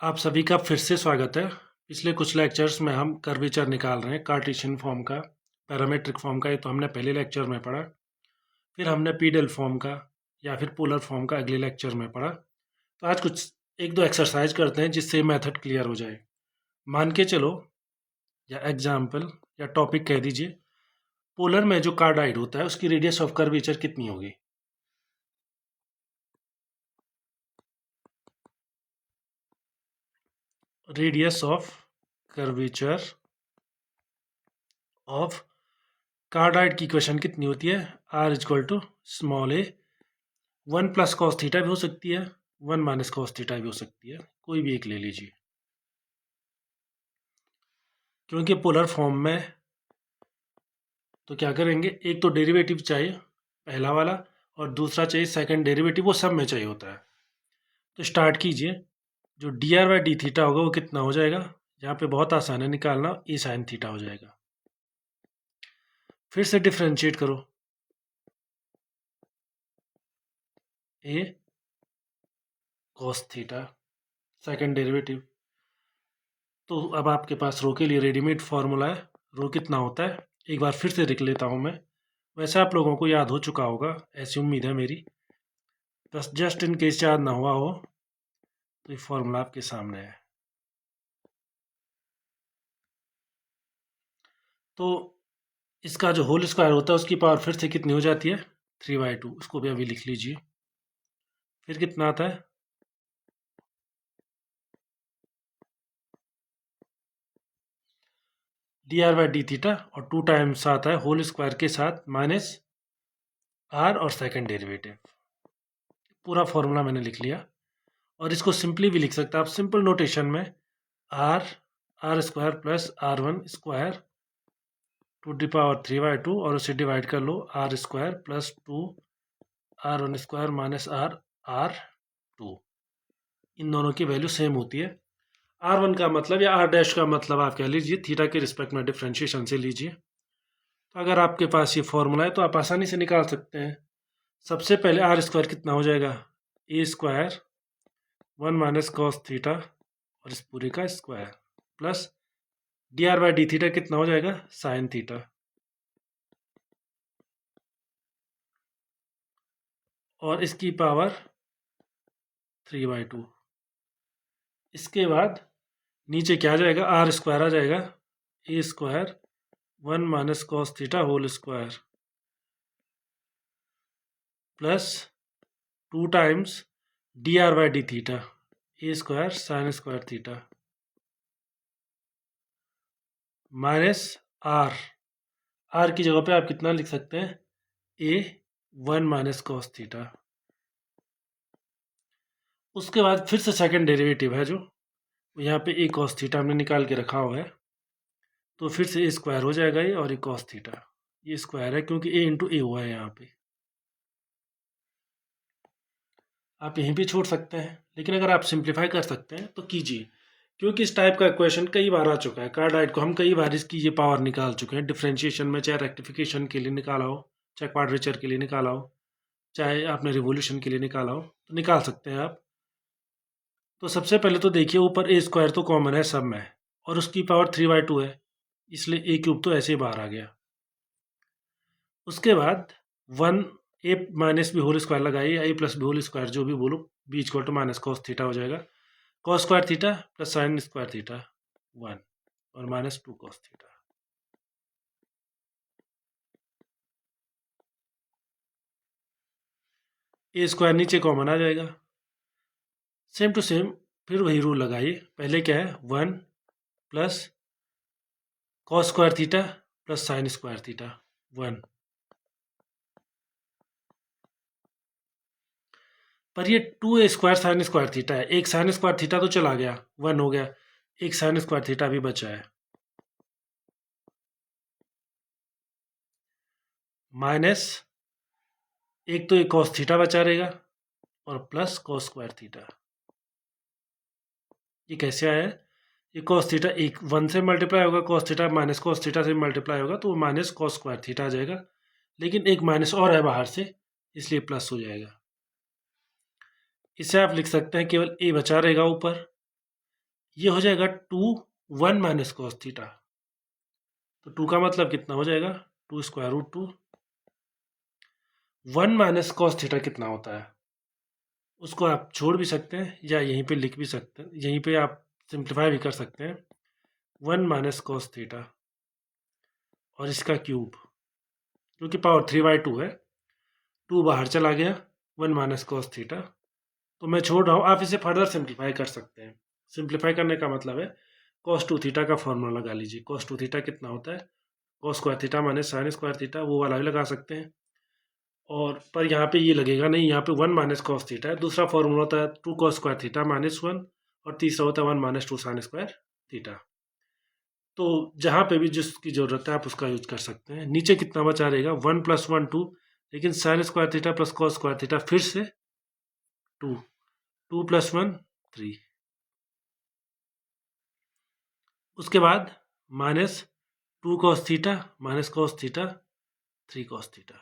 आप सभी का फिर से स्वागत है। पिछले कुछ लेक्चर्स में हम कर्वेचर निकाल रहे हैं कार्टेशियन फॉर्म का, पैरामेट्रिक फॉर्म का। ये तो हमने पहले लेक्चर में पढ़ा। फिर हमने पीडल फॉर्म का या फिर पोलर फॉर्म का अगले लेक्चर में पढ़ा। तो आज कुछ एक दो एक्सरसाइज करते हैं जिससे मेथड क्लियर हो जाए। मान के चलो या एग्जाम्पल या टॉपिक कह दीजिए, पोलर में जो कार्डाइड होता है उसकी रेडियस ऑफ कर्वेचर कितनी होगी। Radius of curvature of cardioid की इक्वेशन कितनी होती है? R equal to small a, 1 + cos theta भी हो सकती है, 1 - cos थीटा भी हो सकती है, कोई भी एक ले लीजिए। क्योंकि पोलर फॉर्म में तो क्या करेंगे, एक तो डेरिवेटिव चाहिए पहला वाला और दूसरा चाहिए सेकंड डेरिवेटिव, वो सब में चाहिए होता है। तो स्टार्ट कीजिए। जो D R by D theta होगा वो कितना हो जाएगा? यहाँ पे बहुत आसान है निकालना, ए साइन थीटा हो जाएगा। फिर से डिफ्रेंशिएट करो, ए कॉस थीटा सेकंड डेरिवेटिव। तो अब आपके पास रो के लिए रेडीमेड फॉर्मूला है। रो कितना होता है एक बार फिर से लिख लेता हूँ मैं। वैसे आप लोगों को याद हो चुका होगा, ऐसी उम्मीद है मेरी। बस जस्ट इन केस याद ना हुआ हो तो ये फॉर्मूला आपके सामने है। तो इसका जो होल स्क्वायर होता है उसकी पावर फिर से कितनी हो जाती है? 3/2। उसको भी अभी लिख लीजिए। फिर कितना आता है? D R by D theta और 2 टाइम्स आता है होल स्क्वायर के साथ माइनस आर और सेकंड डेरिवेटिव। पूरा फॉर्मूला मैंने लिख लिया। और इसको सिंपली भी लिख सकते हैं आप सिंपल नोटेशन में, R square plus R1 square to the power 3/2 और उसे डिवाइड कर लो, R square plus 2R1 square minus R2। इन दोनों की वैल्यू सेम होती है। R1 का मतलब या R डैश का मतलब आप कह लीजिए, थीटा के रिस्पेक्ट में डिफ्रेंशिएशन से लीजिए। तो अगर आपके पास ये फॉर्मूला है तो आप आसानी से निकाल सकते हैं। सबसे पहले आर स्क्वायर कितना हो जाएगा? ए स्क्वायर 1 - cos थीटा और इस पूरे का square plus D R by D theta कितना हो जाएगा? Sign theta. और इसकी पावर 3/2। इसके बाद नीचे क्या आ जाएगा? आर स्क्वायर आ जाएगा, A square 1 - cos theta whole square plus 2 times D R by D theta, A square sine square theta minus R. R की जगह पे आप कितना लिख सकते हैं? A 1 - cos theta. उसके बाद फिर से सेकंड डेरिवेटिव है जो यहाँ पे ए cos थीटा हमने निकाल के रखा हुआ है। तो फिर से ए स्क्वायर हो जाएगा ये, और ए cos थीटा। ये स्क्वायर है क्योंकि ए इंटू ए हुआ है यहाँ पे। आप यहीं भी छोड़ सकते हैं, लेकिन अगर आप सिंप्लीफाई कर सकते हैं तो कीजिए। क्योंकि इस टाइप का क्वेश्चन कई बार आ चुका है। कार्डाइड को हम कई बार इसकी ये पावर निकाल चुके हैं डिफ्रेंशिएशन में, चाहे रेक्टिफिकेशन के लिए निकाला हो, चाहे क्वाड्रेचर के लिए निकाला हो, चाहे आपने रिवोल्यूशन के लिए निकाला हो, तो निकाल सकते हैं आप। तो सबसे पहले तो देखिए, ऊपर ए स्क्वायर तो कॉमन है सब में और उसकी पावर 3/2 है, इसलिए ए क्यूब तो ऐसे ही बाहर आ गया। उसके बाद 1 a minus b whole square लगाइए या a plus b whole square, जो भी बोलो, b equal to minus cos theta हो जाएगा। Cos square theta plus sine square theta 1 और माइनस 2 कॉस थीटा। ए स्क्वायर नीचे कॉमन आ जाएगा, सेम टू सेम। फिर वही रूल लगाइए। पहले क्या है? 1 plus cos square theta plus sine square theta 1। पर ये 2 स्क्वायर साइन स्क्वायर थीटा है, एक साइन स्क्वायर थीटा तो चला गया, 1 हो गया, एक साइन स्क्वायर थीटा भी बचा है, माइनस एक तो एक कॉस थीटा बचा रहेगा और प्लस कॉस स्क्वायर थीटा। ये कैसे आया है? ये कॉस थीटा एक 1 से मल्टीप्लाई होगा, cos theta minus cos theta से मल्टीप्लाई होगा तो वो माइनस कॉस स्क्वायर थीटा आ जाएगा। लेकिन एक माइनस और है बाहर से, इसलिए प्लस हो जाएगा। इसे आप लिख सकते हैं केवल ए बचा रहेगा ऊपर, ये हो जाएगा 2 1 माइनस कॉस थीटा। तो 2 का मतलब कितना हो जाएगा, 2 square root 2। 1 minus cos theta कितना होता है, उसको आप छोड़ भी सकते हैं या यहीं पे लिख भी सकते हैं, यहीं पे आप सिंप्लीफाई भी कर सकते हैं। 1 माइनस कॉस थीटा और इसका क्यूब, क्योंकि पावर 3/2 है, 2 बाहर चला गया, 1 माइनस कॉस थीटा। तो मैं छोड़ रहा हूँ, आप इसे फर्दर सिंप्लीफाई कर सकते हैं। सिंप्लीफाई करने का मतलब है कॉस 2 थीटा का फॉर्मूला लगा लीजिए। कॉस 2 थीटा कितना होता है, cos square theta minus sign square theta, वो वाला भी लगा सकते हैं। और पर यहाँ पे ये लगेगा नहीं, यहाँ पे 1 माइनस कॉस थीटा है। दूसरा फॉर्मूला होता है 2 कॉस स्क्वायर थीटा माइनस 1, और तीसरा होता है 1 माइनस 2 साइन स्क्वायर थीटा। तो जहाँ पे भी जिसकी ज़रूरत है आप उसका यूज कर सकते हैं। नीचे कितना बचा रहेगा, 1 + 1 2, लेकिन sign square theta plus cos square theta फिर से 2, 2 + 1 3, उसके बाद minus 2 cos theta minus cos theta 3 cos theta.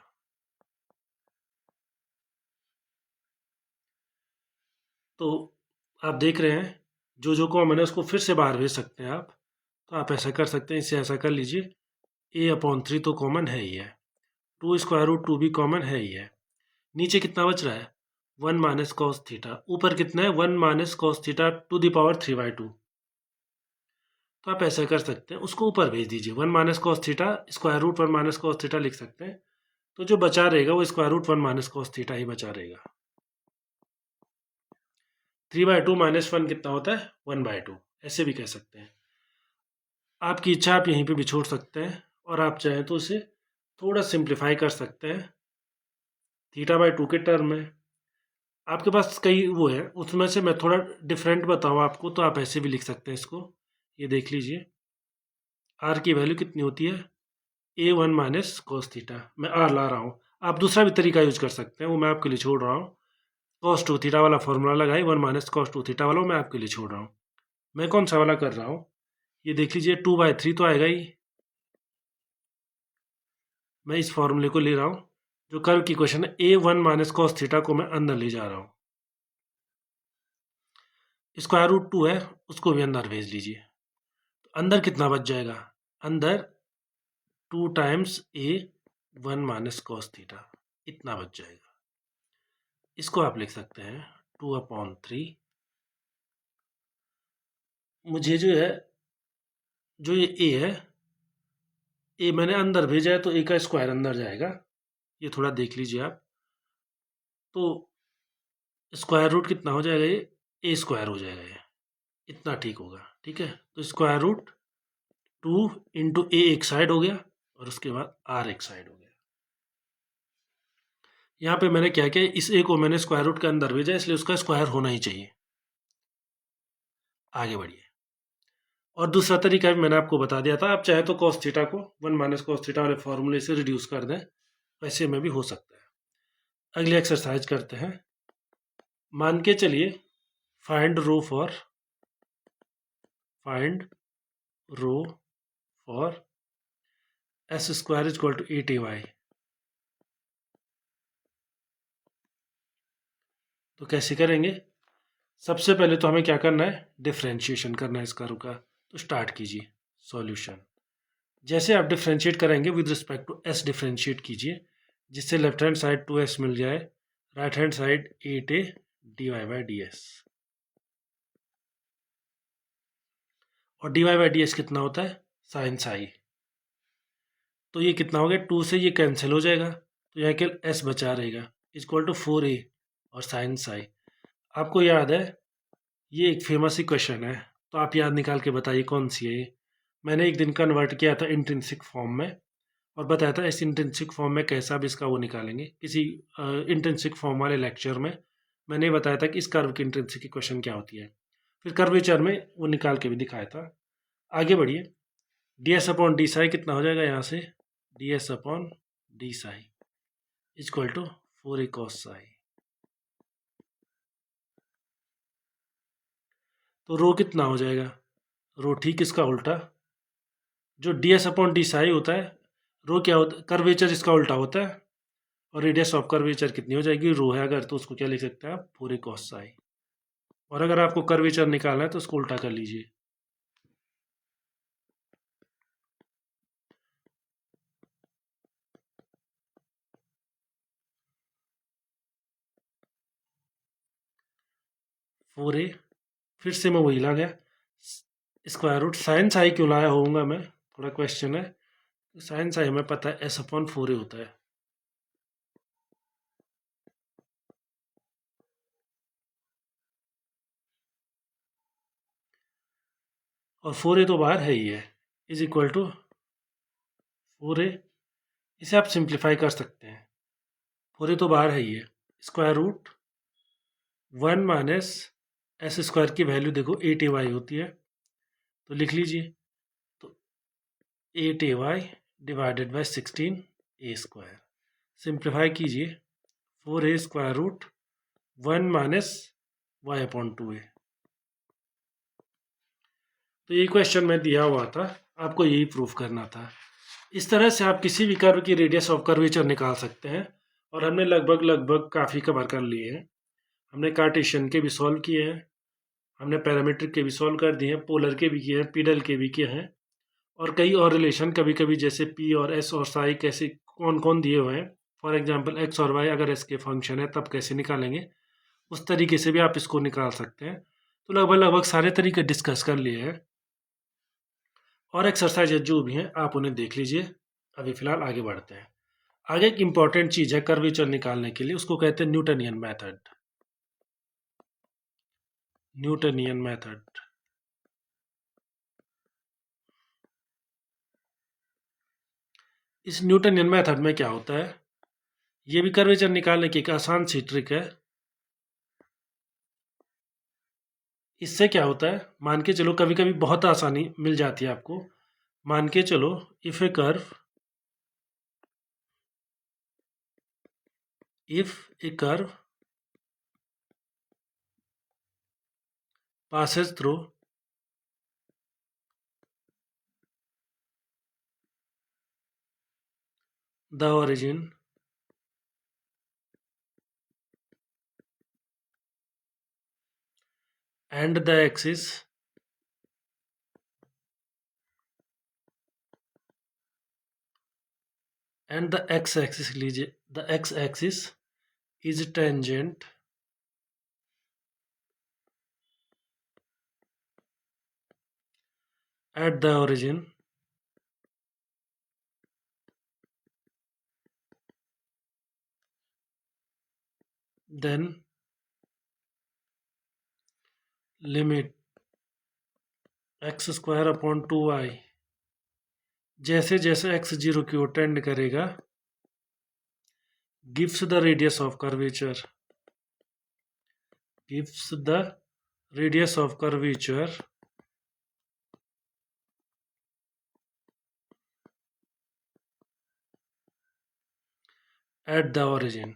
तो आप देख रहे हैं जो जो कॉमन है उसको फिर से बाहर भेज सकते हैं आप। तो आप ऐसा कर सकते हैं, इसे ऐसा कर लीजिए, a/3 तो कॉमन है ही है, 2 स्क्वायर रूट 2 भी कॉमन है ही है। नीचे कितना बच रहा है, 1 माइनस कॉस थीटा। ऊपर कितना है, 1 minus cos theta two the power 3/2। तो आप ऐसा कर सकते हैं, उसको ऊपर भेज दीजिए, 1 minus cos theta square root 1 minus cos theta लिख सकते हैं। तो जो बचा रहेगा वो square root 1 minus cos theta ही बचा रहेगा। 3/2 माइनस 1 कितना होता है, 1/2, ऐसे भी कह सकते हैं। आपकी इच्छा, आप यहीं पे भी छोड़ सकते हैं, और आप चाहें तो इसे थोड़ा सिंप्लीफाई कर सकते हैं θ/2 के टर्म में। आपके पास कई वो है, उसमें से मैं थोड़ा डिफरेंट बताऊँ आपको, तो आप ऐसे भी लिख सकते हैं इसको। ये देख लीजिए, आर की वैल्यू कितनी होती है, a1 माइनस कॉस थीटा। मैं आर ला रहा हूँ, आप दूसरा भी तरीका यूज कर सकते हैं, वो मैं आपके लिए छोड़ रहा हूँ। कॉस 2 थीटा वाला फॉर्मूला लगाए, 1 माइनस कॉस 2 थीटा वाला मैं आपके लिए छोड़ रहा हूँ। मैं कौन सा वाला कर रहा हूँ, ये देख लीजिए, 2/3 तो आएगा ही। मैं इस फॉर्मूले को ले रहा हूँ, जो कर्व की क्वेश्चन है, a1 माइनस कॉस थीटा को मैं अंदर ले जा रहा हूँ। स्क्वायर रूट 2 है, उसको भी अंदर भेज लीजिए। तो अंदर कितना बच जाएगा, अंदर 2 times a1 minus cos theta, इतना बच जाएगा। इसको आप लिख सकते हैं 2/3। मुझे जो है, जो ये a है, ए मैंने अंदर भेजा है, तो ए का स्क्वायर अंदर जाएगा। ये थोड़ा देख लीजिए आप। तो स्क्वायर रूट कितना हो जाएगा, ये a² हो जाएगा, ये इतना ठीक होगा। ठीक है, तो स्क्वायर रूट 2 इंटू ए एक साइड हो गया, और उसके बाद आर एक साइड हो गया। यहाँ पे मैंने क्या किया, इस ए को मैंने स्क्वायर रूट के अंदर भेजा, इसलिए उसका स्क्वायर होना ही चाहिए। आगे बढ़िए। और दूसरा तरीका भी मैंने आपको बता दिया था, आप चाहे तो कॉस थीटा को 1 माइनस कॉस थीटा वाले फॉर्मूले से रिड्यूस कर दें, वैसे में भी हो सकता है। अगली एक्सरसाइज करते हैं। मान के चलिए, find row for s² = 8ay। तो कैसे करेंगे, सबसे पहले तो हमें क्या करना है, डिफ्रेंशिएशन करना है इस कर्व का। तो स्टार्ट कीजिए सॉल्यूशन। जैसे आप डिफ्रेंशिएट करेंगे, with respect to s differentiate कीजिए, जिससे लेफ्ट हैंड साइड 2s मिल जाए, right hand side 8a dy/ds। और dy/ds कितना होता है, साइन साई। तो ये कितना हो गया, 2 से ये कैंसिल हो जाएगा, तो यहाँ केवल s बचा रहेगा, इक्वल टू 4a और साइन साई। आपको याद है, ये एक फेमस इक्वेशन है, तो आप याद निकाल के बताइए कौन सी है ये। मैंने एक दिन कन्वर्ट किया था इंट्रिंसिक फॉर्म में, और बताया था इस इंट्रिंसिक फॉर्म में कैसा भी इसका वो निकालेंगे। किसी इंट्रिंसिक फॉर्म वाले लेक्चर में मैंने बताया था कि इस कर्व की इंट्रिंसिक इक्वेशन क्या होती है, फिर कर्वेचर में वो निकाल के भी दिखाया था। आगे बढ़िए, ds/d कितना हो जाएगा यहाँ से, ds/d equal to 4a cos Sai. तो रो कितना हो जाएगा, रो ठीक इसका उल्टा, जो ds/d होता है, रो क्या होता है, कर्वेचर इसका उल्टा होता है, और रेडियस ऑफ कर्वेचर कितनी हो जाएगी, रो है अगर, तो उसको क्या लिख सकते हैं आप, 4a cos साई। और अगर आपको कर्वेचर निकालना है तो उसको उल्टा कर लीजिए। फोर ए, फिर से मैं वही ला गया, स्क्वायर रूट साइन साई क्यों लाया होऊंगा मैं, थोड़ा क्वेश्चन है। साइन साई हमें पता है एस अपॉन फोर ए होता है, और फोर ए तो बाहर है ही है, इज इक्वल टू फोर ए, इसे आप सिंप्लीफाई कर सकते हैं, फोर ए तो बाहर है ही है, square root one minus S square की वैल्यू देखो एट ए वाई होती है, तो लिख लीजिए, तो eight A Y divided by sixteen A square, simplify कीजिए, four A square root one minus Y upon two A. तो ये क्वेश्चन में दिया हुआ था, आपको यही प्रूफ करना था। इस तरह से आप किसी भी कर्व की रेडियस ऑफ कर्वेचर निकाल सकते हैं, और हमने लगभग काफ़ी कवर कर लिए हैं। हमने कार्टेशियन के भी सॉल्व किए हैं, हमने पैरामीट्रिक के भी सॉल्व कर दिए हैं, पोलर के भी किए हैं, पीडल के भी किए हैं, और कई और रिलेशन कभी कभी जैसे पी और एस और साई कैसे कौन कौन दिए हुए हैं, फॉर एग्जांपल एक्स और वाई अगर एस के फंक्शन है तब कैसे निकालेंगे, उस तरीके से भी आप इसको निकाल सकते हैं। तो लगभग सारे तरीके डिस्कस कर लिए हैं, और एक्सरसाइज जो भी हैं आप उन्हें देख लीजिए। अभी फिलहाल आगे बढ़ते हैं। आगे एक इंपॉर्टेंट चीज़ है कर्वेचर निकालने के लिए, उसको कहते हैं न्यूटनियन मेथड। न्यूटनियन मेथड, इस न्यूटनियन मेथड में क्या होता है, ये भी कर्वेचर निकालने की एक आसान सी ट्रिक है। इससे क्या होता है, मान के चलो कभी कभी बहुत आसानी मिल जाती है आपको, मान के चलो if A curve passes through the origin and the axis and the x-axis लीजिए, the x-axis is tangent at the origin then limit x square upon two y, जैसे जैसे x जीरो की ओर टेंड करेगा gives the radius of curvature, gives the radius of curvature at the origin।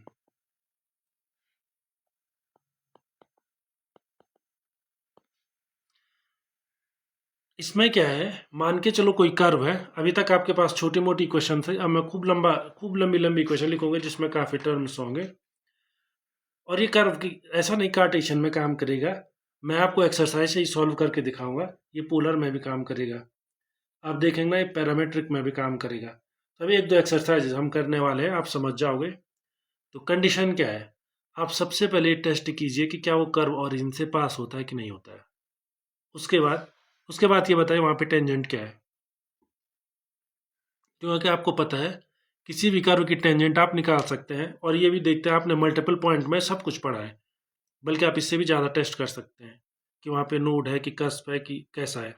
इसमें क्या है, मान के चलो कोई कर्व है, अभी तक आपके पास छोटी मोटी क्वेश्चन है, अब मैं खूब लंबी लंबी क्वेश्चन लिखूंगा जिसमें काफ़ी टर्म्स होंगे, और ये कर्व की ऐसा नहीं कार्टेशियन में काम करेगा, मैं आपको एक्सरसाइज से ही सॉल्व करके दिखाऊंगा, ये पोलर में भी काम करेगा, आप देखेंगे ना ये पैरामीट्रिक में भी काम करेगा। तो अभी एक दो एक्सरसाइज हम करने वाले हैं, आप समझ जाओगे। तो कंडीशन क्या है, आप सबसे पहले टेस्ट कीजिए कि क्या वो कर्व ओरिजिन से पास होता है कि नहीं होता है। उसके बाद ये बताइए वहाँ पे टेंजेंट क्या है, क्योंकि आपको पता है किसी भी कर्व की टेंजेंट आप निकाल सकते हैं, और ये भी देखते हैं आपने मल्टीपल पॉइंट में सब कुछ पढ़ा है, बल्कि आप इससे भी ज़्यादा टेस्ट कर सकते हैं कि वहाँ पे नोड है कि कस्प है कि कैसा है।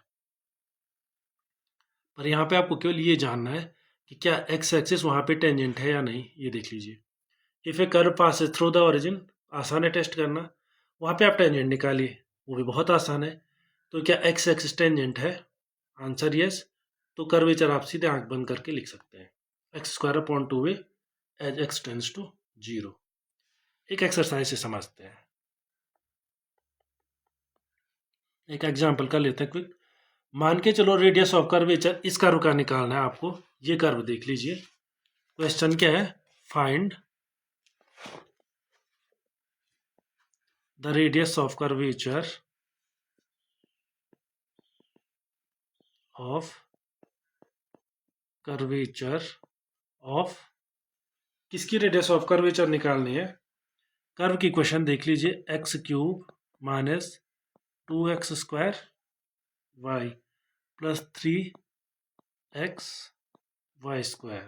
पर यहाँ पे आपको केवल ये जानना है कि क्या एक्स एक्सिस वहाँ पे टेंजेंट है या नहीं, ये देख लीजिए। If A curve passes through the origin, आसान है टेस्ट करना, वहाँ पे आप टेंजेंट निकालिए, वो भी बहुत आसान है। तो क्या एक्स एक्सिस टेंजेंट है, आंसर यस, तो कर्वेचर आप सीधे आंख बंद करके लिख सकते हैं, x square upon two y as x tends to zero. एक एक्सरसाइज से समझते हैं, एक एग्जाम्पल कर लेते हैं क्विक। मान के चलो रेडियस ऑफ कर्वेचर इस कर्व का निकालना है आपको, ये कर्व देख लीजिए। क्वेश्चन क्या है, find the radius of curvature of किसकी रेडियस ऑफ कर्वेचर निकालनी है? कर्व की इक्वेशन देख लीजिए, x cube minus 2x² y plus 3xy²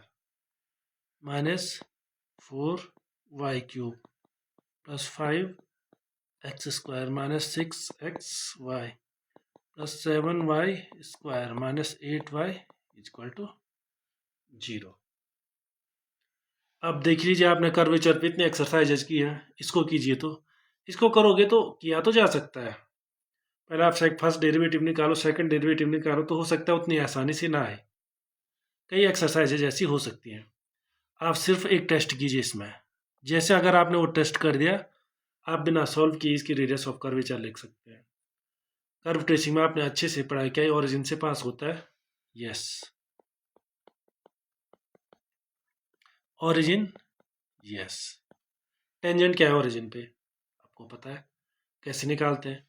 minus 4y³ plus 5x² minus 6xy plus 7y² minus 8y equal to 0। अब देख लीजिए, आपने कर्वेचर पे इतनी एक्सरसाइजेज की है, इसको कीजिए। तो इसको करोगे तो किया तो जा सकता है। पहले आप फर्स्ट डेरिवेटिव निकालो, सेकंड डेरिवेटिव निकालो, तो हो सकता है उतनी आसानी से ना आए। कई एक्सरसाइजेज ऐसी हो सकती हैं। आप सिर्फ एक टेस्ट कीजिए इसमें। जैसे अगर आपने वो टेस्ट कर दिया, आप बिना सॉल्व किए इसकी रेडियस ऑफ कर्वेचर लिख सकते हैं। कर्व ट्रेसिंग में आपने अच्छे से पढ़ाई किया, ओरिजिन से पास होता है। Yes, origin, yes. टेंजेंट क्या है ओरिजिन पे, आपको पता है कैसे निकालते हैं।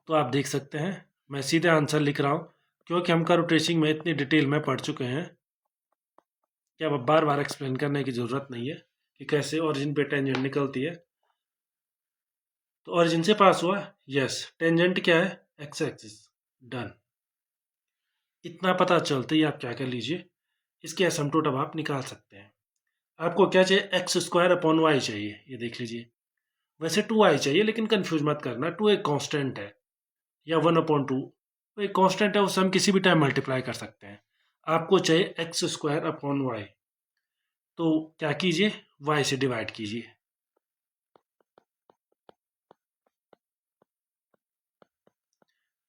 तो आप देख सकते हैं, मैं सीधे आंसर लिख रहा हूँ क्योंकि हम कर्व ट्रेसिंग में इतनी डिटेल में पढ़ चुके हैं कि अब बार बार एक्सप्लेन करने की ज़रूरत नहीं है कि कैसे ओरिजिन पे टेंजेंट निकलती है। तो ओरिजिन से पास हुआ, यस। टेंजेंट क्या है, एक्स एक्सिस, डन। इतना पता चलते ही आप क्या कर लीजिए, इसके एसिम्पटोट अब आप निकाल सकते हैं। आपको क्या चाहिए, x²/y चाहिए, ये देख लीजिए। वैसे 2y चाहिए, लेकिन कंफ्यूज मत करना, 2 एक कांस्टेंट है, या 1/2 एक कांस्टेंट है, उससे हम किसी भी टाइम मल्टीप्लाई कर सकते हैं। आपको चाहिए x²/y, तो क्या कीजिए, y से डिवाइड कीजिए।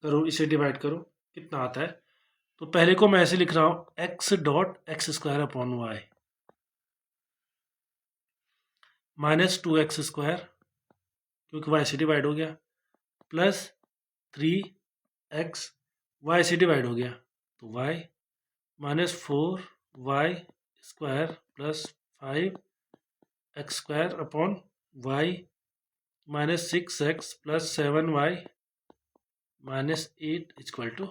करो, इसे डिवाइड करो, कितना आता है। तो पहले को मैं ऐसे लिख रहा हूँ, x.x²/y माइनस 2x², क्योंकि y से डिवाइड हो गया, प्लस 3x, y से डिवाइड हो गया तो y minus 4y² plus 5x² minus 6x plus 7y minus 8 equal to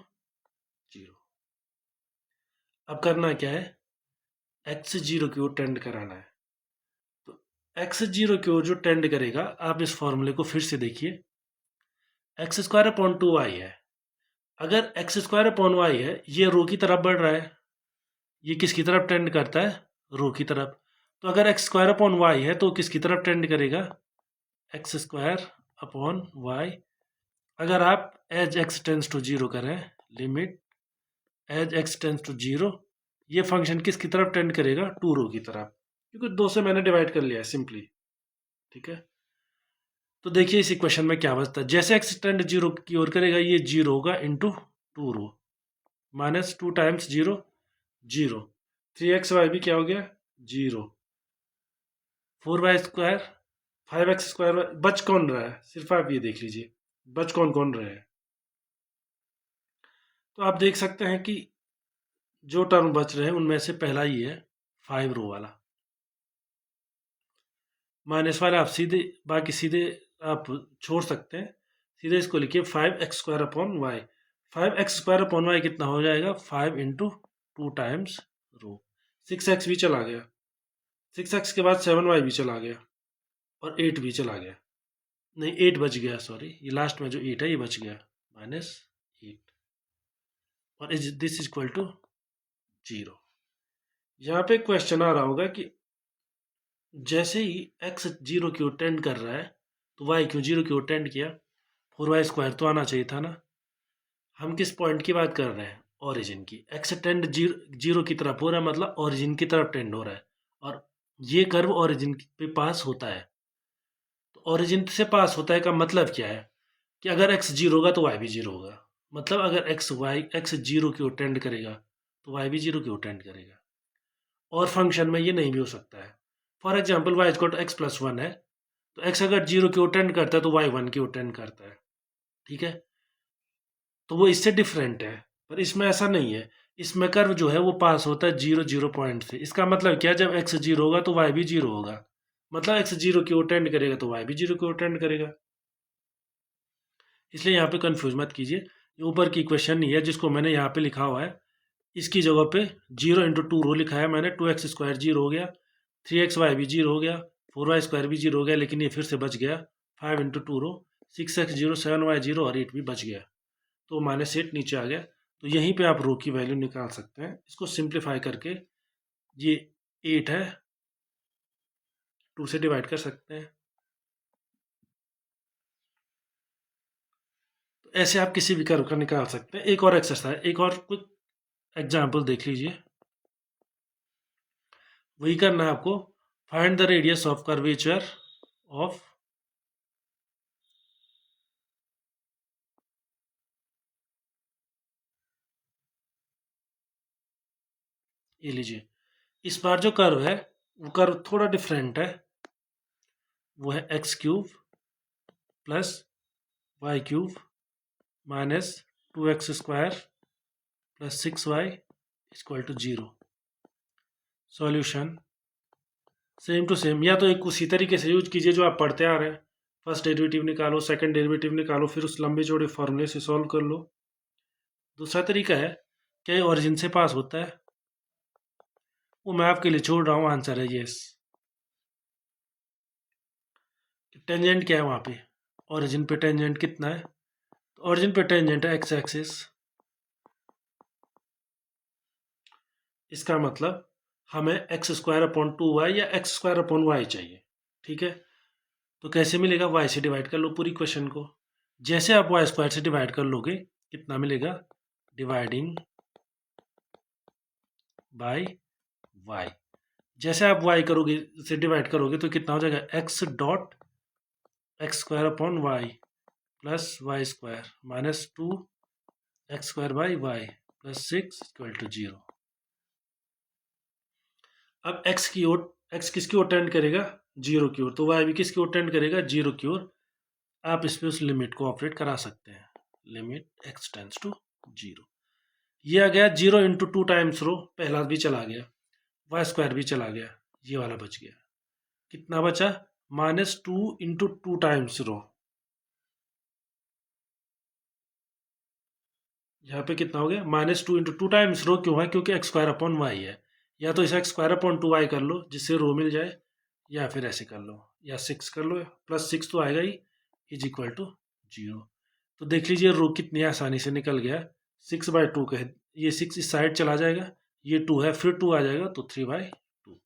0। अब करना क्या है, x0 की ओर टेंड कराना है। तो x0 की ओर जो टेंड करेगा, आप इस फॉर्मूले को फिर से देखिए, x²/2y है। अगर x²/y है, ये रो की तरफ बढ़ रहा है, ये किसकी तरफ टेंड करता है, रो की तरफ। तो अगर x²/y है तो किसकी तरफ टेंड करेगा, x²/y। अगर आप एज x टेंड्स टू 0 करें, limit as x tends to 0, ये फंक्शन किसकी तरफ टेंड करेगा, 2 रो की तरफ, क्योंकि 2 से मैंने डिवाइड कर लिया है सिंपली। ठीक है, तो देखिए इस इक्वेशन में क्या बचता है, जैसे x टेंड 0 की ओर करेगा, ये 0 होगा इंटू 2 रो, माइनस 2 टाइम्स 0 0, 3xy भी क्या हो गया 0, 4y², 5x², बच कौन रहा है, सिर्फ आप ये देख लीजिए बच कौन कौन रहे हैं। तो आप देख सकते हैं कि जो टर्म बच रहे हैं उनमें से पहला ही है 5 रो वाला, माइनस वाला आप सीधे, बाकी सीधे आप छोड़ सकते हैं, सीधे इसको लिखिए 5x²/y। 5x²/y कितना हो जाएगा, 5 इंटू 2 टाइम्स रो, 6x भी चला गया, 6x के बाद 7y भी चला गया, और 8 भी चला गया, नहीं 8 बच गया, सॉरी, ये लास्ट में जो 8 है ये बच गया, माइनस 8, और दिस इज इक्वल टू 0। यहाँ पे क्वेश्चन आ रहा होगा कि जैसे ही x 0 की ओर टेंड कर रहा है, तो y क्यों 0 की ओर टेंड किया, 4y² तो आना चाहिए था ना। हम किस पॉइंट की बात कर रहे हैं, ओरिजिन की। x टेंड 0 की तरफ हो रहा है, मतलब ओरिजिन की तरफ टेंड हो रहा है, और ये कर्व ओरिजिन पे पास होता है। तो ओरिजिन से पास होता है का मतलब क्या है, कि अगर x 0 होगा तो y भी 0 होगा, मतलब अगर x 0 की ओर टेंड करेगा तो y भी 0 की ओर टेंड करेगा। और फंक्शन में ये नहीं भी हो सकता है। फॉर एग्जाम्पल y = x+1 है, तो x अगर 0 की ओर टेंड करता है तो y 1 की ओर टेंड करता है। ठीक है, तो वो इससे डिफरेंट है, पर इसमें ऐसा नहीं है। इसमें कर्व जो है वो पास होता है 0 0 पॉइंट से। इसका मतलब क्या, जब x 0 होगा तो y भी 0 होगा, मतलब x 0 की ओर टेंड करेगा तो y भी 0 की ओर टेंड करेगा। इसलिए यहाँ पे कंफ्यूज मत कीजिए। ये ऊपर की इक्वेशन नहीं है जिसको मैंने यहाँ पे लिखा हुआ है, इसकी जगह पे 0 × 2 रो लिखा है मैंने। 2x² 0 हो गया, 3xy भी 0 हो गया, 4y² भी 0 हो गया, लेकिन ये फिर से बच गया। 5 × 2 रो, 6x 0, 7y 0 और 8 भी बच गया, तो -8 नीचे आ गया। तो यहीं पे आप रो की वैल्यू निकाल सकते हैं। इसको सिंप्लीफाई करके ये 8 है, 2 से डिवाइड कर सकते हैं। तो ऐसे आप किसी भी कर्व का निकाल सकते हैं। एक और एक्सरसाइज, एक और कुछ एग्जाम्पल देख लीजिए। वही करना है आपको। Find the radius of curvature of, ये लीजिए, इस बार जो कर्व है वो कर्व थोड़ा डिफरेंट है। वो है x³ + y³ - 2x² + 6y = 0। Solution same to same, या तो एक उसी तरीके से यूज कीजिए जो आप पढ़ते आ रहे हैं। फर्स्ट डेरिवेटिव निकालो, सेकंड डेरिवेटिव निकालो, फिर उस लंबे चौड़े फॉर्मूले से सॉल्व कर लो। दूसरा तरीका है, क्या ओरिजिन से पास होता है? वो मैं आपके लिए छोड़ रहा हूँ, आंसर है यस। टेंजेंट क्या है वहाँ पे? ओरिजिन पे टेंजेंट कितना है? तो ओरिजिन पे टेंजेंट है x एक्सिस। इसका मतलब हमें x² / 2y या x² / y चाहिए, ठीक है। तो कैसे मिलेगा? y से डिवाइड कर लो पूरी क्वेश्चन को। जैसे आप y² से डिवाइड कर लोगे, कितना मिलेगा? Dividing by y। जैसे आप y करोगे से डिवाइड करोगे तो कितना हो जाएगा? x.x² / y + y² - 2x² / y + 6 = 0। अब x किसकी ओर टेंड करेगा? 0 की ओर। तो y भी किसकी ओर टेंड करेगा? 0 की ओर। आप इस पे उस लिमिट को ऑपरेट करा सकते हैं। Limit x tends to 0। ये आ गया 0 × 2 टाइम्स रो, पहला भी चला गया, y² भी चला गया, ये वाला बच गया। कितना बचा? -2 × 2 टाइम्स रो। यहाँ पे कितना हो गया? -2 × 2 टाइम्स रो। क्यों है? क्योंकि x² / y है। या तो इसे x² / 2y कर लो जिससे रो मिल जाए, या फिर ऐसे कर लो, या 6 कर लो, +6 तो आएगा ही, = 0। तो देख लीजिए रो कितनी आसानी से निकल गया। 6/2 का है, ये 6 इस साइड चला जाएगा, ये 2 है, फिर 2 आ जाएगा, तो 3/2।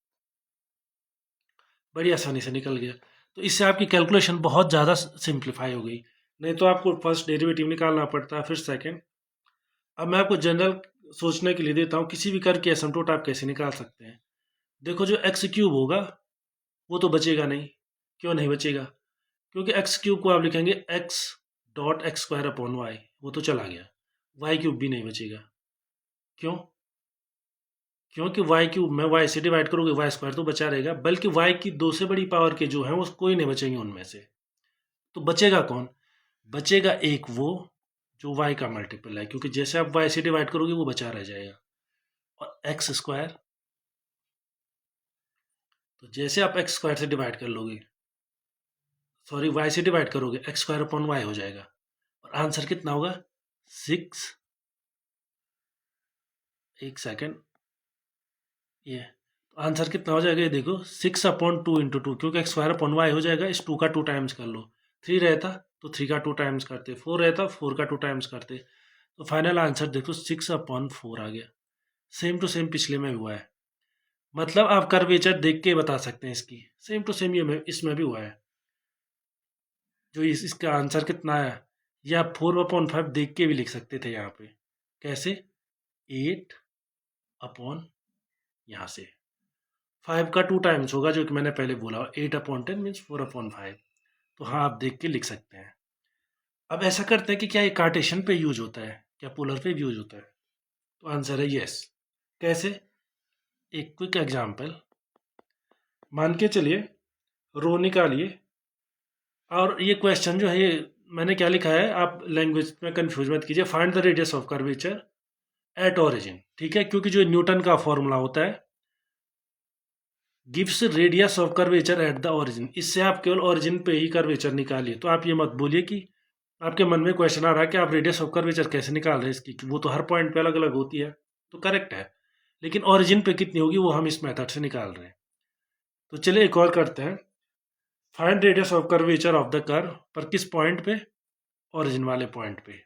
बड़ी आसानी से निकल गया। तो इससे आपकी कैलकुलेशन बहुत ज़्यादा सिंप्लीफाई हो गई। नहीं तो आपको फर्स्ट डेरिवेटिव निकालना पड़ता, फिर सेकेंड। अब मैं आपको जनरल सोचने के लिए देता हूँ, किसी भी कर्व की एसिम्पटोट आप कैसे निकाल सकते हैं। देखो, जो x³ होगा वो तो बचेगा नहीं। क्यों नहीं बचेगा? क्योंकि x³ को आप लिखेंगे x.x² / y, वो तो चला गया। y³ भी नहीं बचेगा। क्यों? क्योंकि y³ में y से डिवाइड करोगे, y² तो बचा रहेगा, बल्कि y की 2 से बड़ी पावर के जो हैं वो कोई नहीं बचेंगे उनमें से। तो बचेगा कौन? बचेगा एक वो जो y का मल्टीपल है, क्योंकि जैसे आप y से डिवाइड करोगे वो बचा रह जाएगा। और x², तो जैसे आप x² से डिवाइड कर लोगे, सॉरी y से डिवाइड करोगे, x² / y हो जाएगा। और आंसर कितना होगा? 6, एक सेकेंड, ये तो आंसर कितना हो जाएगा? ये देखो, 6/2 × 2, क्योंकि x² / y हो जाएगा। इस 2 का 2 टाइम्स कर लो। 3 रहता तो 3 का 2 टाइम्स करते, 4 रहता 4 का 2 टाइम्स करते। तो फाइनल आंसर देखो 6/4 आ गया। सेम टू सेम पिछले में भी हुआ है। मतलब आप कर्वेचर देख के बता सकते हैं इसकी। सेम टू सेम ये इसमें भी हुआ है। जो इसका आंसर कितना आया, ये आप 4/5 देख के भी लिख सकते थे यहाँ पे। कैसे? 8 अपॉन, यहाँ से 5 का 2 टाइम्स होगा, जो कि मैंने पहले बोला। 8/10 मीन्स 4/5। तो हाँ, आप देख के लिख सकते हैं। अब ऐसा करते हैं कि क्या ये कार्टेशियन पे यूज होता है, क्या पोलर पे भी यूज होता है? तो आंसर है यस। कैसे? एक क्विक एग्जांपल मान के चलिए, रो निकालिए, और ये क्वेश्चन जो है, ये मैंने क्या लिखा है, आप लैंग्वेज में कंफ्यूज मत कीजिए। Find the radius of curvature at origin, ठीक है, क्योंकि जो न्यूटन का फॉर्मूला होता है, gives radius of curvature at the origin, इससे आप केवल ओरिजिन पे ही कर्वेचर निकालिए। तो आप ये मत बोलिए कि आपके मन में क्वेश्चन आ रहा है कि आप रेडियस ऑफ कर्वेचर कैसे निकाल रहे हैं इसकी, कि वो तो हर पॉइंट पे अलग अलग होती है, तो करेक्ट है, लेकिन ओरिजिन पे कितनी होगी वो हम इस मेथड से निकाल रहे हैं। तो चलिए एक और करते हैं, find radius of curvature of the curve, पर किस पॉइंट पे, ओरिजिन वाले पॉइंट पे।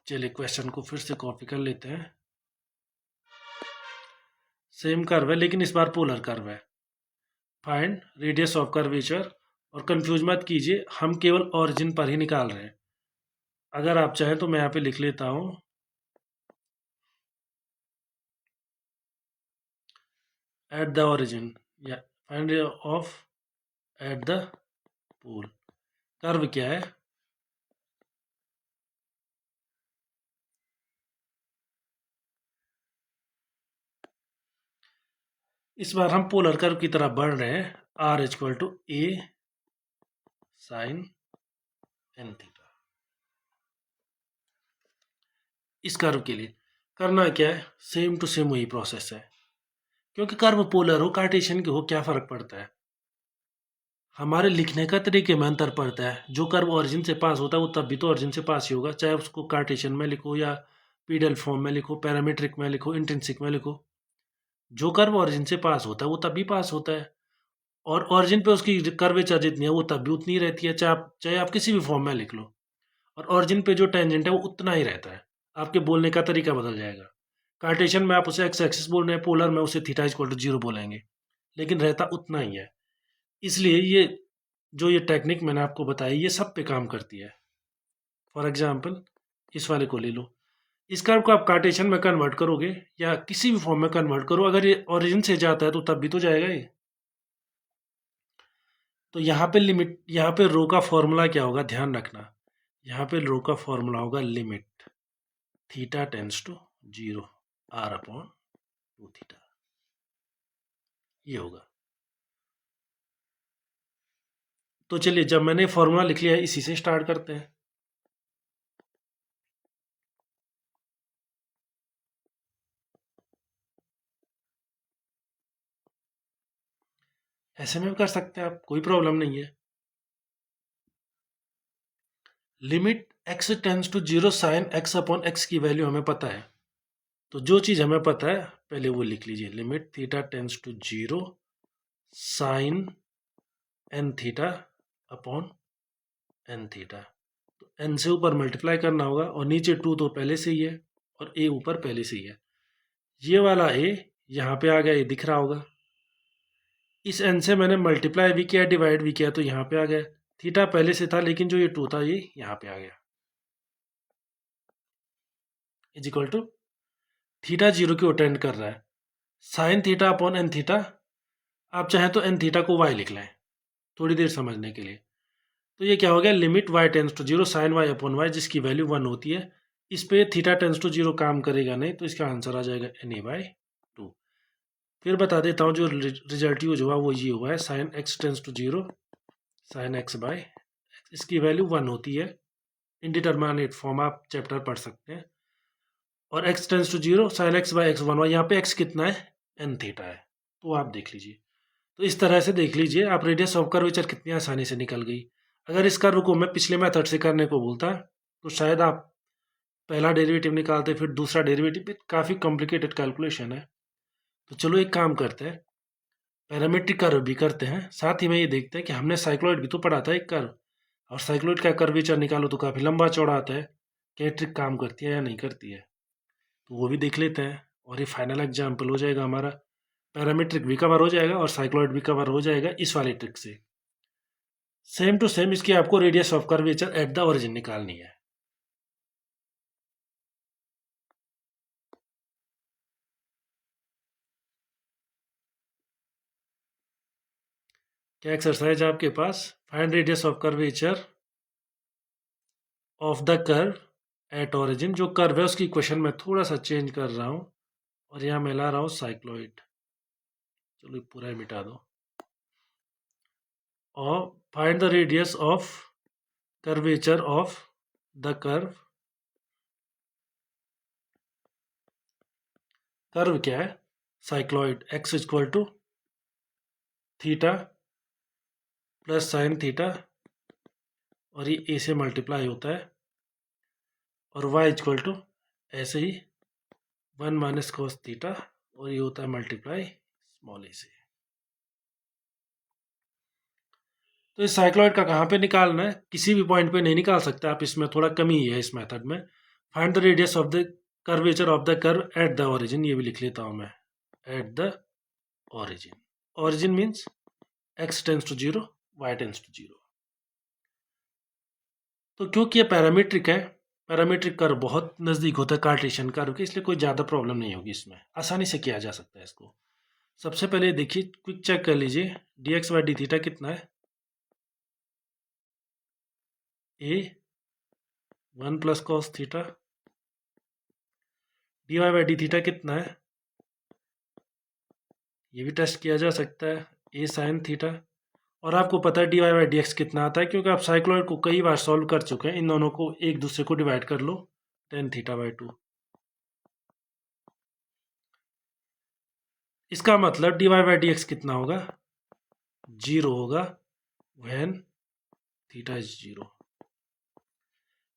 चलिए क्वेश्चन को फिर से कॉपी कर लेते हैं, सेम कर्व है लेकिन इस बार पोलर कर्व है। फाइंड रेडियस ऑफ कर्वेचर, और कंफ्यूज मत कीजिए, हम केवल ओरिजिन पर ही निकाल रहे हैं। अगर आप चाहें तो मैं यहाँ पे लिख लेता हूँ, एट द ओरिजिन, या find of at the pole. Curve क्या है, इस बार हम पोलर कर्व की तरफ बढ़ रहे हैं। R equal to a sine n theta. इस कर्व के लिए करना क्या है, सेम टू सेम वही प्रोसेस है, क्योंकि कर्व पोलर हो कार्टेशियन के हो क्या फर्क पड़ता है, हमारे लिखने का तरीके में अंतर पड़ता है। जो कर्व ओरिजिन से पास होता है वो तब भी तो ओरिजिन से पास ही होगा, चाहे उसको कार्टेशियन में लिखो या पीडल फॉर्म में लिखो, पैरामीट्रिक में लिखो, इंट्रिंसिक में लिखो, जो कर्व ओरिजिन से पास होता है वो तब भी पास होता है। और ओरिजिन पे उसकी कर्वेचर जितनी है वो तब भी उतनी ही रहती है, चाहे आप किसी भी फॉर्म में लिख लो, और ओरिजिन पे जो टेंजेंट है वो उतना ही रहता है। आपके बोलने का तरीका बदल जाएगा। कार्टेशियन में आप उसे एक्स एक्सिस बोल रहे हैं, पोलर में उसे थीटा इक्वल टू 0 बोलेंगे, लेकिन रहता उतना ही है। इसलिए ये टेक्निक मैंने आपको बताई ये सब पे काम करती है। फॉर एग्जाम्पल इस वाले को ले लो, इस कर्व को आप कार्टेशियन में कन्वर्ट करोगे या किसी भी फॉर्म में कन्वर्ट करो, अगर ये ओरिजिन से जाता है तो तब भी तो जाएगा ये। तो यहाँ पे लिमिट, यहाँ पे रो का फॉर्मूला क्या होगा, ध्यान रखना, यहाँ पे रो का फॉर्मूला होगा limit theta tends to 0 r upon 2 theta, ये होगा। तो चलिए जब मैंने फॉर्मूला लिख लिया है इसी से स्टार्ट करते हैं। ऐसे में भी कर सकते हैं आप, कोई प्रॉब्लम नहीं है। Limit x tends to 0 sine x upon x की वैल्यू हमें पता है, तो जो चीज़ हमें पता है पहले वो लिख लीजिए, limit theta tends to 0 sine n theta upon n theta. तो एन से ऊपर मल्टीप्लाई करना होगा, और नीचे 2 तो पहले से ही है और ए ऊपर पहले से ही है। ये वाला ए यहाँ पे आ गया, ये दिख रहा होगा। इस एन से मैंने मल्टीप्लाई भी किया डिवाइड भी किया तो यहाँ पे आ गया। थीटा पहले से था लेकिन जो ये 2 था ये यहाँ पे आ गया, इज इक्वल टू थीटा 0 की अटेंड कर रहा है, sine theta upon n theta. आप चाहें तो एन थीटा को वाई लिख लें थोड़ी देर समझने के लिए। तो ये क्या हो गया, limit y tends to 0 sine y upon y, जिसकी वैल्यू 1 होती है। इस पे थीटा टेंस टू 0 काम करेगा नहीं, तो इसका आंसर आ जाएगा एन ए बाई 2। फिर बता देता हूँ, जो रिजल्ट यूज हुआ वो ये हुआ है, sine x tends to 0 sine x by, इसकी वैल्यू 1 होती है। इनडिटरमिनेट फॉर्म आप चैप्टर पढ़ सकते हैं। और x tends to 0 sine x by x 1, यहाँ पे एक्स कितना है, एन थीटा है, तो आप देख लीजिए। तो इस तरह से देख लीजिए आप रेडियस ऑफ कर्वेचर कितनी आसानी से निकल गई। अगर इस कर्व को मैं पिछले मेथड से करने को बोलता तो शायद आप पहला डेरिवेटिव निकालते, फिर दूसरा डेरिवेटिव, काफ़ी कॉम्प्लिकेटेड कैलकुलेशन है। तो चलो एक काम करते हैं, पैरामीट्रिक कर्व भी करते हैं, साथ ही में ये देखते हैं कि हमने साइक्लॉइड भी तो पढ़ा था एक कर्व, और साइक्लॉइड का कर्वेचर निकालो तो काफ़ी लंबा चौड़ा आता है, क्या ट्रिक काम करती है या नहीं करती है, तो वो भी देख लेते हैं। और ये फाइनल एग्जाम्पल हो जाएगा हमारा, पैरामीट्रिक भी कवर हो जाएगा और साइक्लॉइड भी कवर हो जाएगा इस वाले ट्रिक से। सेम टू सेम इसकी आपको radius of curvature at the origin निकालनी है। क्या एक्सरसाइज आपके पास, find radius of curvature of the curve at origin. जो कर्व है उसकी इक्वेशन मैं थोड़ा सा चेंज कर रहा हूँ, और यहाँ मैं ला रहा हूँ साइक्लॉइड, चलो पूरा ही मिटा दो। और find the radius of curvature of the curve. Curve क्या है, cycloid, x equal to theta plus sine theta और ये ए से मल्टीप्लाई होता है और वाई इक्वल टू ऐसे ही 1 माइनस कॉस थीटा और ये होता है मल्टीप्लाई स्मॉल ए से। तो इस साइक्लॉइड का कहाँ पे निकालना है? किसी भी पॉइंट पे नहीं निकाल सकते आप, इसमें थोड़ा कमी है इस मेथड में। Find the radius of the curvature of the curve at the origin, ये भी लिख लेता हूँ मैं, at the origin. Origin means x tends to 0, y tends to 0। तो क्योंकि ये पैरामीट्रिक है, पैरामीट्रिक कर्व बहुत नज़दीक होता है कार्टेशियन कर्व के, इसलिए कोई ज़्यादा प्रॉब्लम नहीं होगी, इसमें आसानी से किया जा सकता है इसको। सबसे पहले देखिए, क्विक चेक कर लीजिए, d x by D theta कितना है? A 1 plus cos theta. D y by D theta कितना है? ये भी टेस्ट किया जा सकता है, ए साइन थीटा। और आपको पता है d y by d x कितना आता है, क्योंकि आप साइक्लॉइड को कई बार सॉल्व कर चुके हैं। इन दोनों को एक दूसरे को डिवाइड कर लो, टेन थीटा बाई 2। इसका मतलब d y by d x कितना होगा? 0 होगा व्हेन थीटा इज 0।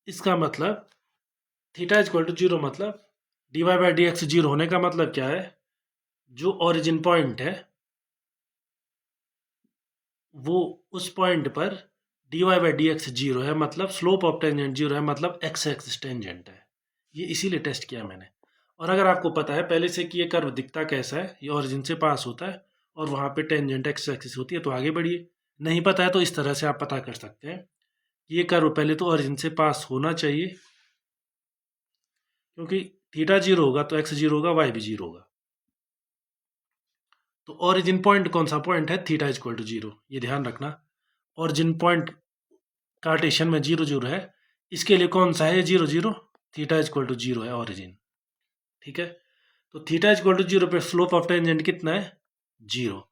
इसका मतलब थीटा इज इक्वल टू 0, मतलब d y by d x 0 होने का मतलब क्या है? जो ओरिजिन पॉइंट है वो उस पॉइंट पर d y by d x 0 है, मतलब स्लोप ऑफ टेंजेंट 0 है, मतलब एक्स एक्सिस टेंजेंट है। ये इसीलिए टेस्ट किया मैंने। और अगर आपको पता है पहले से कि ये कर्व दिखता कैसा है, ये ओरिजिन से पास होता है और वहाँ पे टेंजेंट एक्स एक्सिस होती है, तो आगे बढ़िए। नहीं पता है तो इस तरह से आप पता कर सकते हैं कि ये कर्व पहले तो ओरिजिन से पास होना चाहिए, क्योंकि थीटा 0 होगा तो एक्स 0 होगा, वाई भी 0 होगा। तो ओरिजिन पॉइंट कौन सा पॉइंट है? थीटा इज इक्वल टू 0, ये ध्यान रखना। ओरिजिन पॉइंट कार्टेशियन में 0 0 है, इसके लिए कौन सा है 0 0? थीटा इज इक्वल टू 0 है ओरिजिन। ठीक है, तो थीटा इज इक्वल टू 0 पे स्लोप ऑफ टेंजेंट कितना है? 0,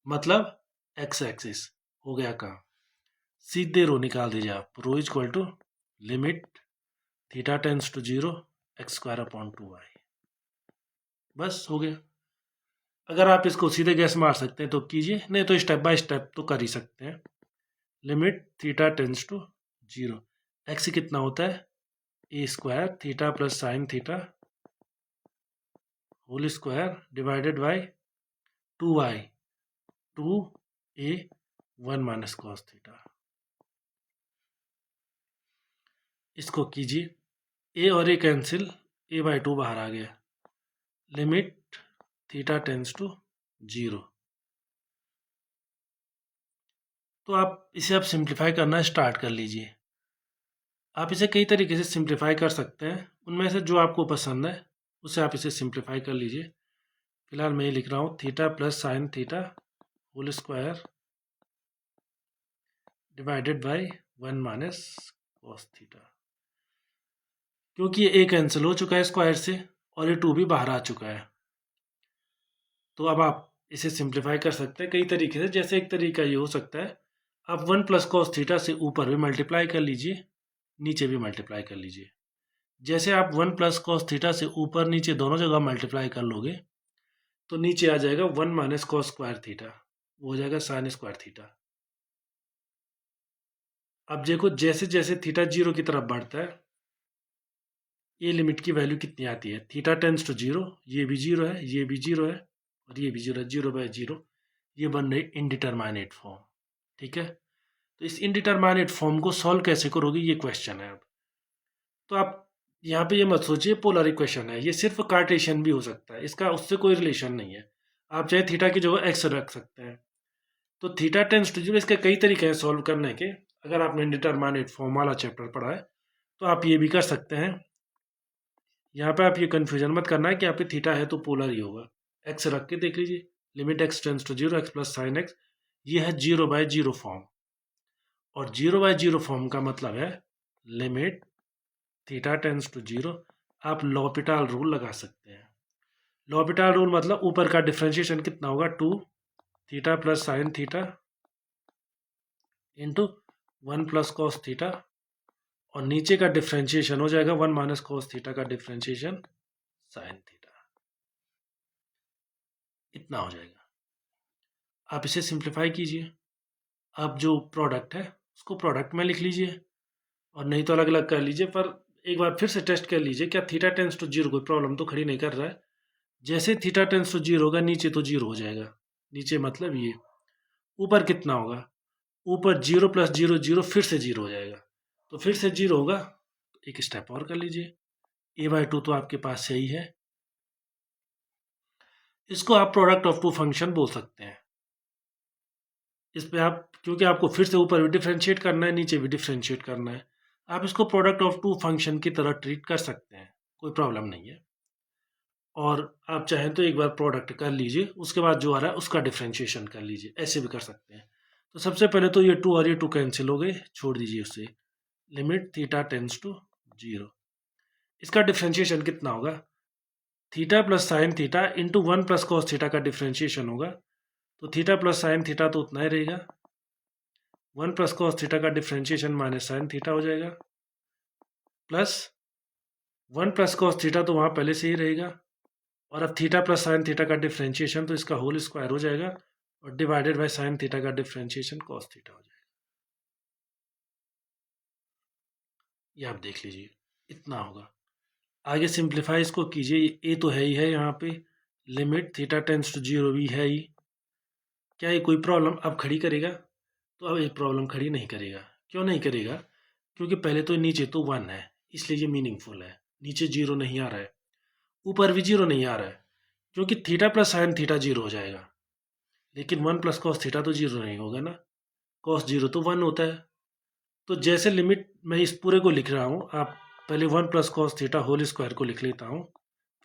मतलब एक्स एक्सिस। हो गया काम, सीधे रो निकाल दीजिए आप। Rho is equal to limit theta tends to 0 X square upon 2y। बस हो गया। अगर आप इसको सीधे गैस मार सकते हैं तो कीजिए, नहीं तो स्टेप बाय स्टेप तो कर ही सकते हैं। Limit theta tends to 0, X कितना होता है? A square theta plus sine theta whole square divided by 2y 2a 1 minus cos theta. इसको कीजिए, ए और ए कैंसिल, ए बाई 2 बाहर आ गया। Limit theta tends to 0। तो आप इसे अब सिंप्लीफाई करना स्टार्ट कर लीजिए। आप इसे कई तरीके से सिंप्लीफाई कर सकते हैं, उनमें से जो आपको पसंद है उसे आप इसे सिंप्लीफाई कर लीजिए। फिलहाल मैं ये लिख रहा हूँ, theta plus sine theta whole square divided by 1 minus cos theta. क्योंकि ये ए कैंसिल हो चुका है स्क्वायर से और ये 2 भी बाहर आ चुका है, तो अब आप इसे सिंप्लीफाई कर सकते हैं कई तरीके से। जैसे एक तरीका ये हो सकता है, आप 1 प्लस कॉस थीटा से ऊपर भी मल्टीप्लाई कर लीजिए, नीचे भी मल्टीप्लाई कर लीजिए। जैसे आप 1 प्लस कॉस थीटा से ऊपर नीचे दोनों जगह मल्टीप्लाई कर लोगे तो नीचे आ जाएगा 1 माइनस कॉस स्क्वायर थीटा, वो हो जाएगा साइन स्क्वायर थीटा। अब देखो, जैसे जैसे थीटा 0 की तरफ बढ़ता है, ये लिमिट की वैल्यू कितनी आती है? थीटा टेंस टू 0, ये भी 0 है, ये भी 0 है और ये भी 0 है, 0 बाई 0, ये बन रही इनडिटरमाइनेट फॉर्म। ठीक है, तो इस इनडिटरमाइनेट फॉर्म को सॉल्व कैसे करोगे, ये क्वेश्चन है अब। तो आप यहाँ पे ये मत सोचिए पोलर इक्वेशन है, ये सिर्फ कार्टेशियन भी हो सकता है, इसका उससे कोई रिलेशन नहीं है। आप चाहे थीटा की जगह एक्स रख सकते हैं। तो थीटा टेंस टू 0, इसके कई तरीके हैं सॉल्व करने के। अगर आपने इनडिटरमाइनेट फॉर्म वाला चैप्टर पढ़ा है तो आप ये भी कर सकते हैं। यहाँ पे आप ये कन्फ्यूजन मत करना है कि यहाँ पे थीटा है तो पोलर ही होगा। एक्स रख के देख लीजिए, limit x tends to 0 x plus sine x, ये है 0 बाई 0 फॉर्म। और 0 बाई 0 फॉर्म का मतलब है लिमिट थीटा टेंस टू 0। आप लॉपिटाल रूल लगा सकते हैं। लॉपिटाल रूल मतलब ऊपर का डिफ्रेंशिएशन कितना होगा? 2 theta plus sine theta into 1 plus cos theta, और नीचे का डिफ्रेंशिएशन हो जाएगा 1 माइनस कॉस थीटा का डिफ्रेंशिएशन साइन थीटा। इतना हो जाएगा। आप इसे सिंप्लीफाई कीजिए। अब जो प्रोडक्ट है उसको प्रोडक्ट में लिख लीजिए, और नहीं तो अलग अलग कर लीजिए, पर एक बार फिर से टेस्ट कर लीजिए क्या थीटा टेंस टू जीरो कोई प्रॉब्लम तो खड़ी नहीं कर रहा है। जैसे थीटा टेंस टू जीरो होगा नीचे तो जीरो हो जाएगा, नीचे मतलब ये। ऊपर कितना होगा, ऊपर जीरो प्लस जीरो जीरो फिर से जीरो हो जाएगा, तो फिर से जीरो होगा। एक स्टेप और कर लीजिए, a/2 तो आपके पास सही है। इसको आप प्रोडक्ट ऑफ टू फंक्शन बोल सकते हैं। इस पे आप, क्योंकि आपको फिर से ऊपर भी डिफ्रेंशिएट करना है नीचे भी डिफ्रेंशिएट करना है, आप इसको प्रोडक्ट ऑफ टू फंक्शन की तरह ट्रीट कर सकते हैं, कोई प्रॉब्लम नहीं है। और आप चाहें तो एक बार प्रोडक्ट कर लीजिए, उसके बाद जो आ रहा है उसका डिफ्रेंशिएशन कर लीजिए, ऐसे भी कर सकते हैं। तो सबसे पहले तो ये 2 और ये 2 कैंसिल हो गए, छोड़ दीजिए उसे। Limit theta tends to zero, इसका डिफ्रेंशिएशन कितना होगा, theta plus sine theta into 1 plus cos theta का डिफ्रेंशिएशन होगा। तो थीटा प्लस साइन थीटा तो उतना ही रहेगा, 1 प्लस कॉस थीटा का डिफ्रेंशिएशन माइनस साइन थीटा हो जाएगा, प्लस 1 प्लस कॉस थीटा तो वहाँ पहले से ही रहेगा, और अब थीटा प्लस साइन थीटा का डिफ्रेंशिएशन तो इसका होल स्क्वायर हो जाएगा, और डिवाइडेड बाय साइन थीटा का डिफ्रेंशिएशन कॉस थीटा हो जाएगा। ये आप देख लीजिए, इतना होगा। आगे सिंप्लीफाई इसको कीजिए, ए तो है ही है यहाँ पे, limit theta tends to zero भी है ही। क्या ये कोई प्रॉब्लम अब खड़ी करेगा, तो अब एक प्रॉब्लम खड़ी नहीं करेगा। क्यों नहीं करेगा, क्योंकि पहले तो नीचे तो 1 है, इसलिए ये मीनिंगफुल है। नीचे जीरो नहीं आ रहा है, ऊपर भी जीरो नहीं आ रहा है, क्योंकि theta plus sine theta zero हो जाएगा। लेकिन 1 प्लस कॉस थीटा तो जीरो नहीं होगा ना, कॉस जीरो तो 1 होता है। तो जैसे लिमिट मैं इस पूरे को लिख रहा हूँ, आप पहले 1 plus cos theta whole square को लिख लेता हूँ,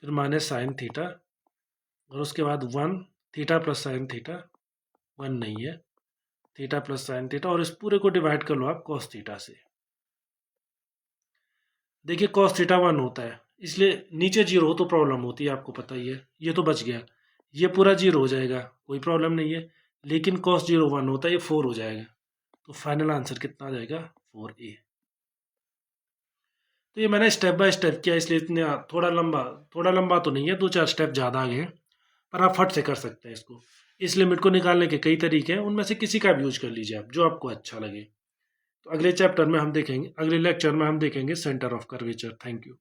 फिर माइनस साइन थीटा, और उसके बाद 1 थीटा प्लस साइन थीटा, 1 नहीं है, थीटा प्लस साइन थीटा, और इस पूरे को डिवाइड कर लो आप कॉस थीटा से। देखिए कॉस थीटा 1 होता है, इसलिए नीचे जीरो हो तो प्रॉब्लम होती है, आपको पता ही है। ये तो बच गया, ये पूरा जीरो हो जाएगा, कोई प्रॉब्लम नहीं है। लेकिन कॉस जीरो 1 होता है, ये 4 हो जाएगा। तो फाइनल आंसर कितना आ जाएगा, 4A। तो ये मैंने स्टेप बाय स्टेप किया, इसलिए इतने थोड़ा लंबा तो नहीं है, 2-4 स्टेप ज़्यादा आगे हैं, पर आप फट से कर सकते हैं इसको। इस लिमिट को निकालने के कई तरीके हैं, उनमें से किसी का भी यूज कर लीजिए आप, जो आपको अच्छा लगे। तो अगले चैप्टर में हम देखेंगे, अगले लेक्चर में हम देखेंगे centre of curvature. Thank you.